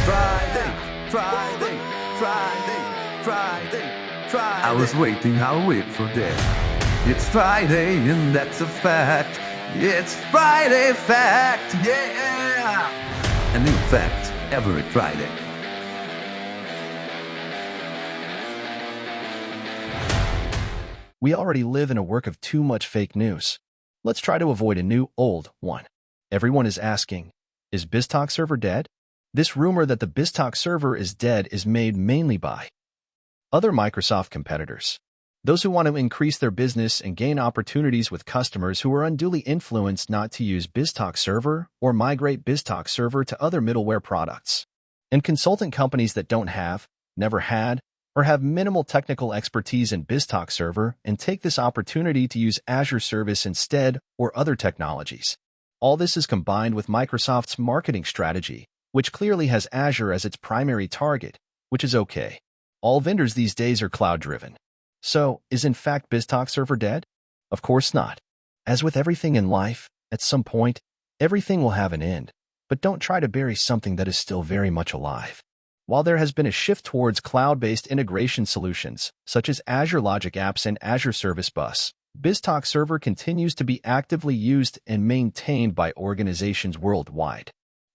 Friday, Friday, Friday, Friday, Friday. I was waiting, I'll wait for that. It's Friday and that's a fact. It's Friday fact, yeah! A new fact every Friday. We already live in a work of too much fake news. Let's try to avoid a new, old one. Everyone is asking, is BizTalk Server dead? This rumor that the BizTalk Server is dead is made mainly by other Microsoft competitors, those who want to increase their business and gain opportunities with customers who are unduly influenced not to use BizTalk Server or migrate BizTalk Server to other middleware products, and consultant companies that don't have, never had, or have minimal technical expertise in BizTalk Server and take this opportunity to use Azure Service instead or other technologies. All this is combined with Microsoft's marketing strategy, which clearly has Azure as its primary target, which is okay. All vendors these days are cloud-driven. So, is in fact BizTalk Server dead? Of course not. As with everything in life, at some point, everything will have an end, but don't try to bury something that is still very much alive. While there has been a shift towards cloud-based integration solutions, such as Azure Logic Apps and Azure Service Bus, BizTalk Server continues to be actively used and maintained by organizations worldwide.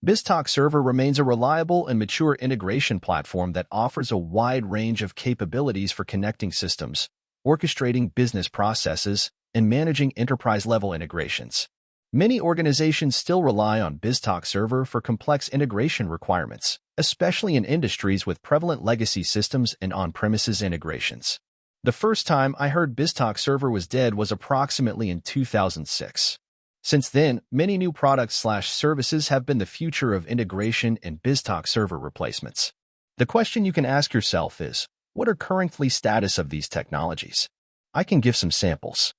BizTalk Server remains a reliable and mature integration platform that offers a wide range of capabilities for connecting systems, orchestrating business processes, and managing enterprise-level integrations. Many organizations still rely on BizTalk Server for complex integration requirements, especially in industries with prevalent legacy systems and on-premises integrations. The first time I heard BizTalk Server was dead was approximately in 2006. Since then, many new products/services have been the future of integration and BizTalk Server replacements. The question you can ask yourself is, what are currently status of these technologies? I can give some samples.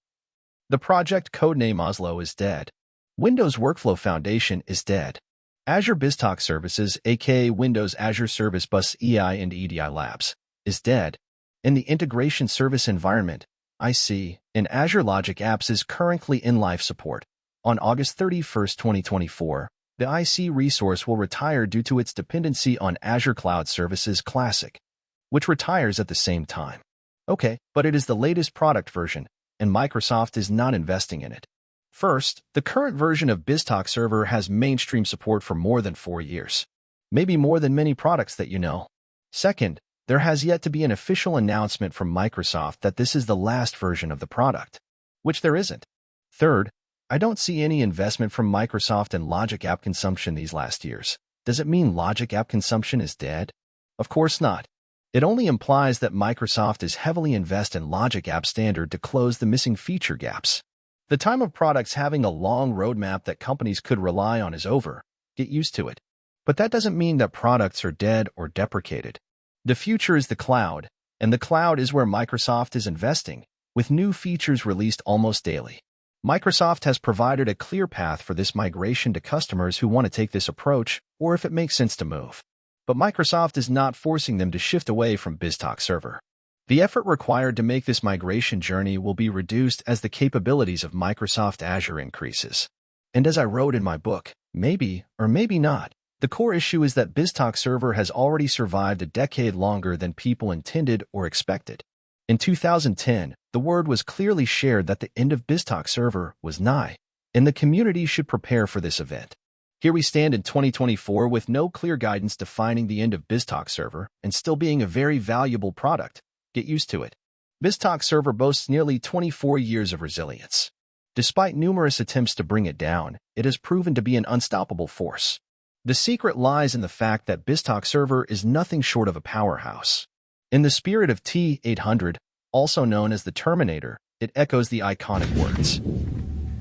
The project codename Oslo is dead. Windows Workflow Foundation is dead. Azure BizTalk Services, aka Windows Azure Service Bus EI and EDI Labs, is dead. In the Integration Service Environment, IC, in Azure Logic Apps is currently in live support. On August 31, 2024, the IC resource will retire due to its dependency on Azure Cloud Services Classic, which retires at the same time. Okay, but it is the latest product version, and Microsoft is not investing in it. First, the current version of BizTalk Server has mainstream support for more than 4 years, maybe more than many products that you know. Second, there has yet to be an official announcement from Microsoft that this is the last version of the product, which there isn't. Third, I don't see any investment from Microsoft in Logic App consumption these last years. Does it mean Logic App consumption is dead? Of course not. It only implies that Microsoft is heavily invested in Logic App Standard to close the missing feature gaps. The time of products having a long roadmap that companies could rely on is over. Get used to it. But that doesn't mean that products are dead or deprecated. The future is the cloud, and the cloud is where Microsoft is investing, with new features released almost daily. Microsoft has provided a clear path for this migration to customers who want to take this approach, or if it makes sense to move. But Microsoft is not forcing them to shift away from BizTalk Server. The effort required to make this migration journey will be reduced as the capabilities of Microsoft Azure increases. And as I wrote in my book, maybe or maybe not, the core issue is that BizTalk Server has already survived a decade longer than people intended or expected. In 2010, the word was clearly shared that the end of BizTalk Server was nigh, and the community should prepare for this event. Here we stand in 2024 with no clear guidance defining the end of BizTalk Server and still being a very valuable product. Get used to it. BizTalk Server boasts nearly 24 years of resilience. Despite numerous attempts to bring it down, it has proven to be an unstoppable force. The secret lies in the fact that BizTalk Server is nothing short of a powerhouse. In the spirit of T-800, also known as the Terminator, it echoes the iconic words,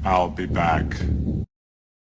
"I'll be back."